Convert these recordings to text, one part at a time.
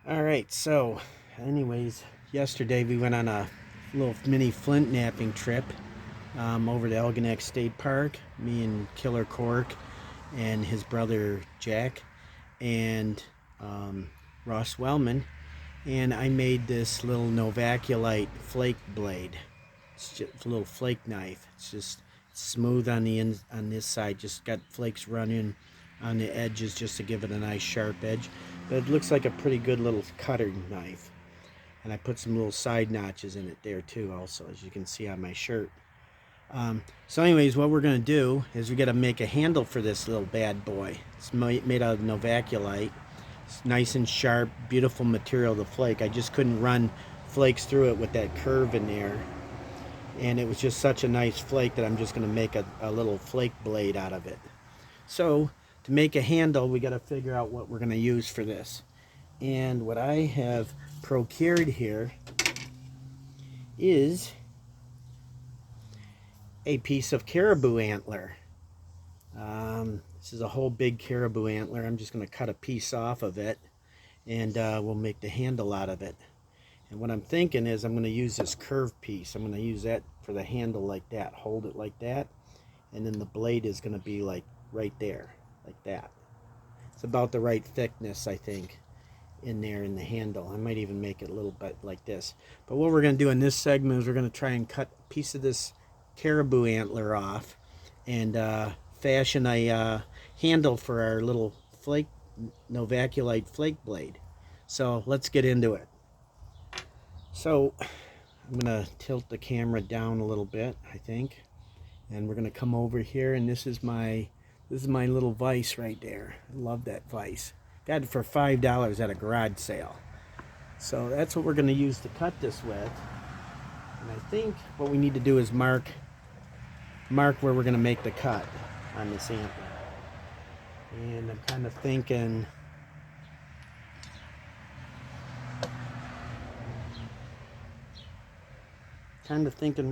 All right, so anyways, yesterday we went on a little mini flint napping trip over to Elginak State Park. Me and Killer Cork and his brother Jack and Ross Wellman. And I made this little Novaculite flake blade. It's just a little flake knife. It's just smooth on the on this side. Just got flakes running on the edges just to give it a nice sharp edge. But it looks like a pretty good little cutter knife. And I put some little side notches in it there too also, as you can see on my shirt. So anyways, what we're going to do is we got to make a handle for this little bad boy. It's made out of Novaculite. It's nice and sharp, beautiful material, the flake. I just couldn't run flakes through it with that curve in there. And it was just such a nice flake that I'm just going to make a little flake blade out of it. So to make a handle, we got to figure out what we're going to use for this. And what I have procured here is a piece of caribou antler. This is a whole big caribou antler. I'm just going to cut a piece off of it, and we'll make the handle out of it. And what I'm thinking is I'm going to use this curved piece. I'm going to use that for the handle like that. Hold it like that, and then the blade is going to be like right there, like that. It's about the right thickness, I think, in there in the handle. I might even make it a little bit like this. But what we're going to do in this segment is we're going to try and cut a piece of this caribou antler off and fashion a handle for our little flake Novaculite flake blade. So let's get into it. So I'm going to tilt the camera down a little bit, I think, and we're going to come over here, and this is my little vise right there. I love that vise. Got it for $5 at a garage sale. So that's what we're going to use to cut this with. And I think what we need to do is mark where we're going to make the cut on this antler. And I'm kind of thinking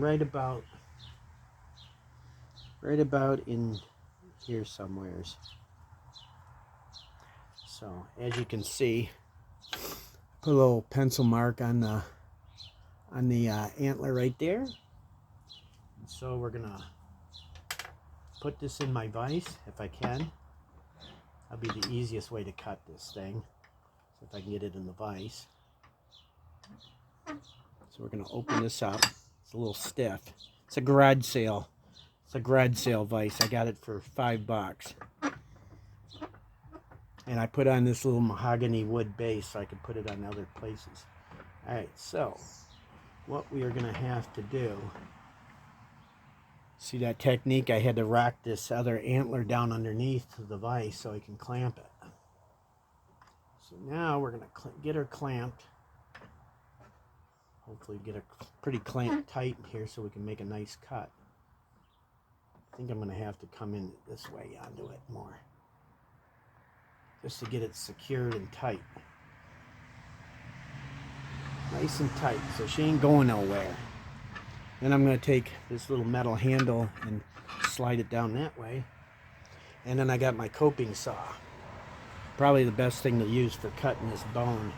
right about in here somewheres. So as you can see, put a little pencil mark on the antler right there. And so we're gonna put this in my vise if I can. That'll be the easiest way to cut this thing. So if I can get it in the vise. So we're gonna open this up. It's a little stiff. It's a garage sale. It's a garage sale vise. I got it for $5. And I put on this little mahogany wood base so I could put it on other places. Alright, so what we are going to have to do, see that technique? I had to rock this other antler down underneath the vise so I can clamp it. So now we're going to get her clamped. Hopefully get her pretty clamped tight here so we can make a nice cut. I think I'm going to have to come in this way onto it more, just to get it secured and tight. Nice and tight, so she ain't going nowhere. Then I'm going to take this little metal handle and slide it down that way. And then I got my coping saw. Probably the best thing to use for cutting this bone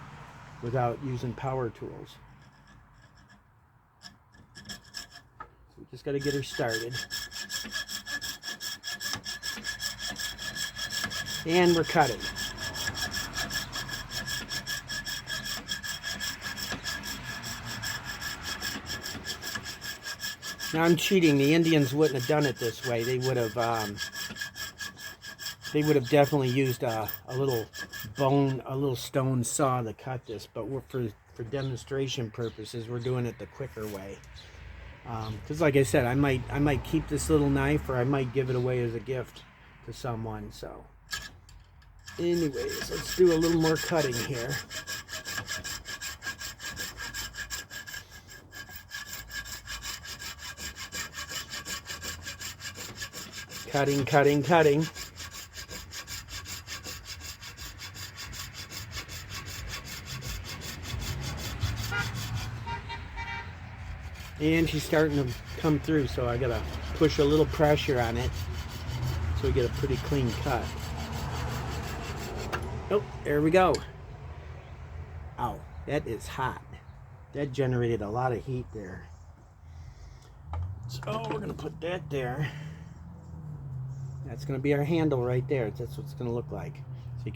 without using power tools. So we just got to get her started. And we're cutting. Now I'm cheating. The Indians wouldn't have done it this way. They would have definitely used a little stone saw to cut this. But for demonstration purposes, we're doing it the quicker way. Because like I said, I might keep this little knife, or I might give it away as a gift to someone. So anyways, let's do a little more cutting here. Cutting, cutting, cutting. And she's starting to come through, so I gotta push a little pressure on it so we get a pretty clean cut. Oh, there we go. Ow, that is hot. That generated a lot of heat there. So we're going to put that there. That's going to be our handle right there. That's what it's going to look like. So you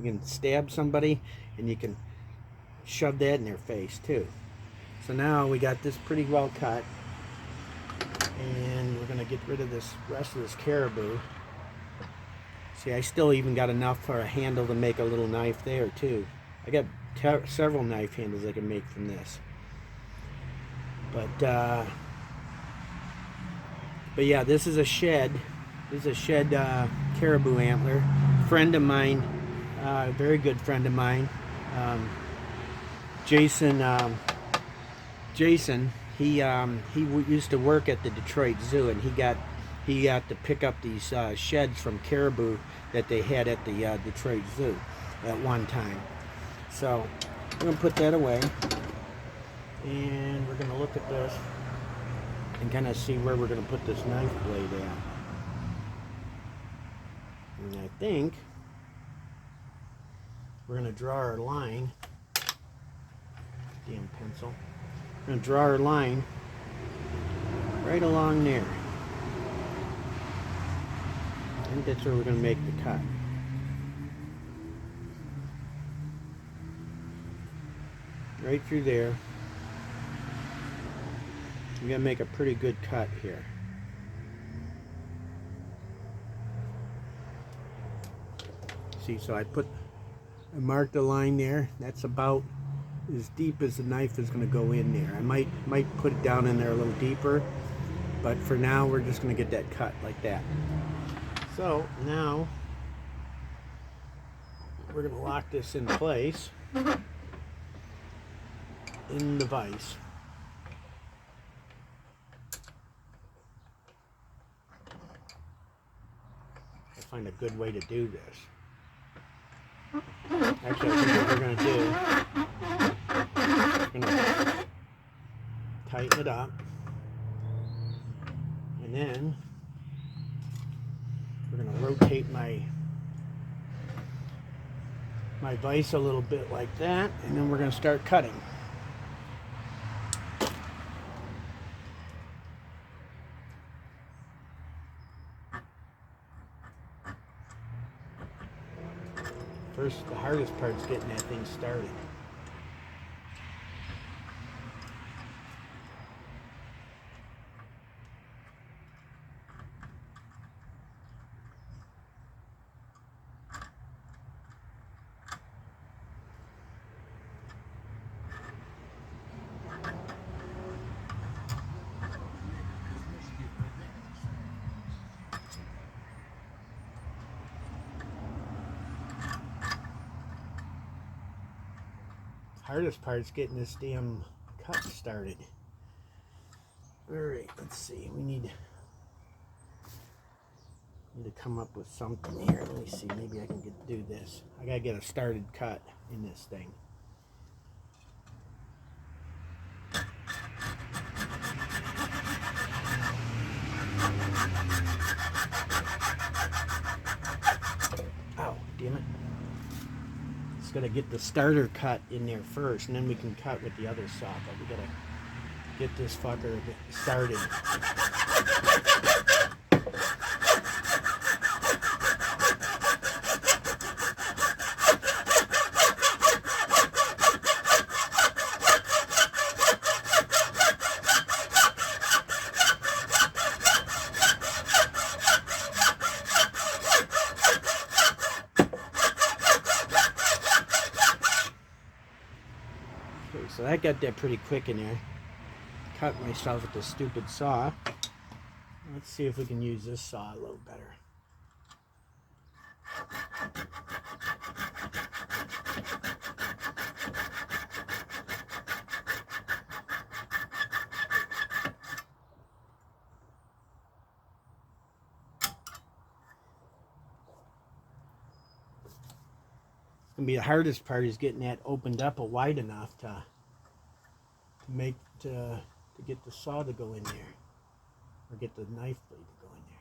can stab somebody and you can shove that in their face too. So now we got this pretty well cut, and we're going to get rid of this rest of this caribou. See, I still even got enough for a handle to make a little knife there too. I got several knife handles I can make from this. But yeah, this is a shed. This is a shed caribou antler. Friend of mine, very good friend of mine, Jason. He used to work at the Detroit Zoo, and he got to pick up these sheds from caribou that they had at the Detroit Zoo at one time. So we're gonna put that away, and we're gonna look at this and kind of see where we're gonna put this knife blade at. And I think we're going to draw our line. Damn pencil. We're going to draw our line right along there. I think that's where we're going to make the cut. Right through there. We're going to make a pretty good cut here. See, so I marked a line there. That's about as deep as the knife is going to go in there. I might put it down in there a little deeper, but for now we're just going to get that cut like that. So now we're going to lock this in place in the vise. I'll find a good way to do this. Actually, I think what we're going to do, we're going to tighten it up, and then we're going to rotate my vise a little bit like that, and then we're going to start cutting. First, the hardest part is getting that thing started. Hardest part is getting this damn cut started. Alright, let's see. We need to come up with something here. Let me see. Maybe I can do this. I gotta get a started cut in this thing. Ow, damn it. Just gotta get the starter cut in there first, and then we can cut with the other saw. But we gotta get this fucker started. Okay, so that got that pretty quick in there. Cut myself with the stupid saw. Let's see if we can use this saw a little better. Gonna be the hardest part is getting that opened up wide enough to get the saw to go in there, or get the knife blade to go in there.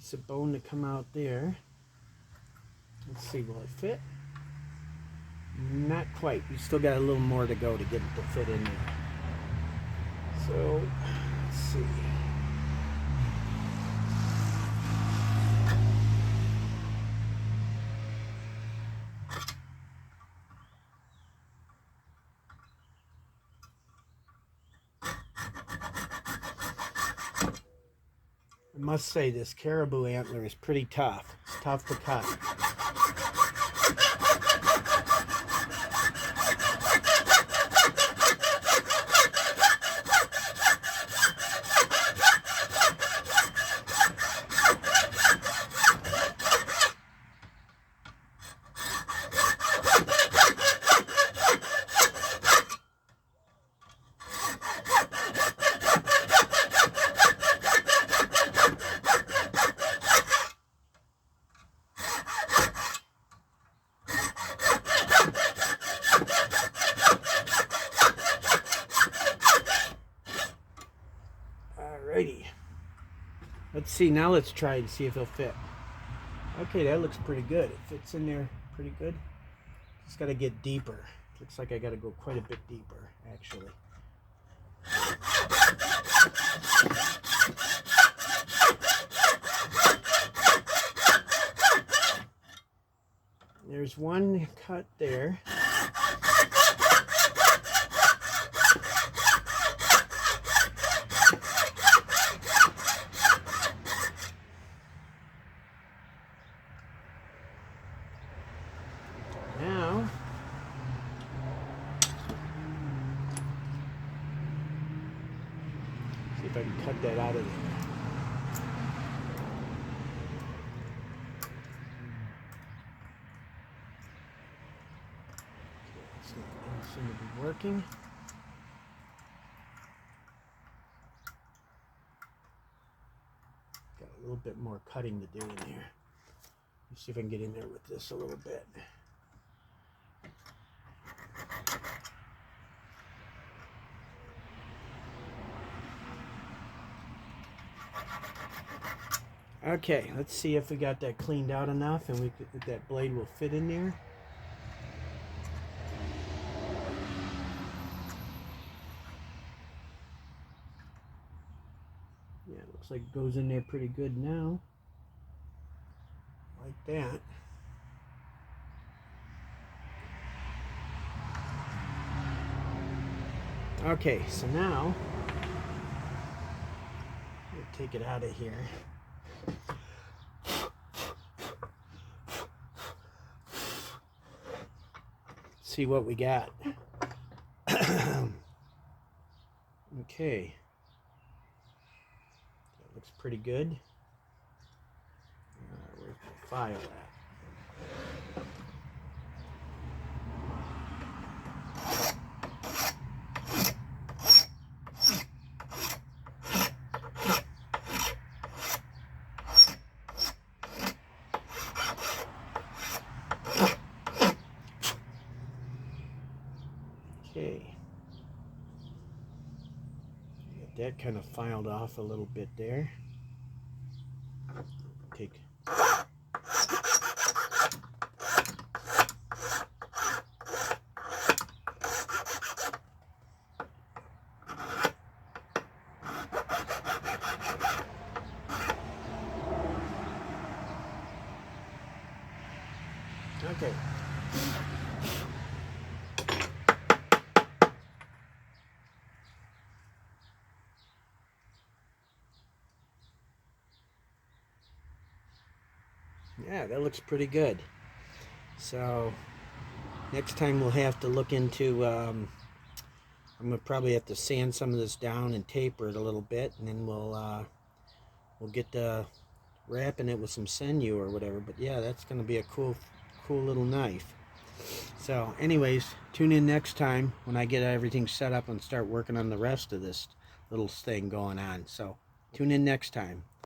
It's a bone to come out there. Let's see, will it fit? Not quite. We still got a little more to go to get it to fit in there. So, let's see. I must say this caribou antler is pretty tough. It's tough to cut. Alrighty. Let's see, now let's try and see if it'll fit. Okay, that looks pretty good. It fits in there pretty good. Just got to get deeper. Looks like I got to go quite a bit deeper, actually. There's one cut there. Now, see if I can cut that out of there. Doesn't seem to be working. Got a little bit more cutting to do in there. Let's see if I can get in there with this a little bit. Okay, let's see if we got that cleaned out enough and that blade will fit in there. Yeah, it looks like it goes in there pretty good now. Like that. Okay, so now we'll take it out of here. See what we got. Okay, that looks pretty good. Where's the file at? Okay, get that kind of filed off a little bit there. Take okay. Yeah, that looks pretty good. So next time we'll have to look into, I'm going to probably have to sand some of this down and taper it a little bit, and then we'll get to wrapping it with some sinew or whatever. But yeah, that's going to be a cool little knife. So anyways, tune in next time when I get everything set up and start working on the rest of this little thing going on. So tune in next time.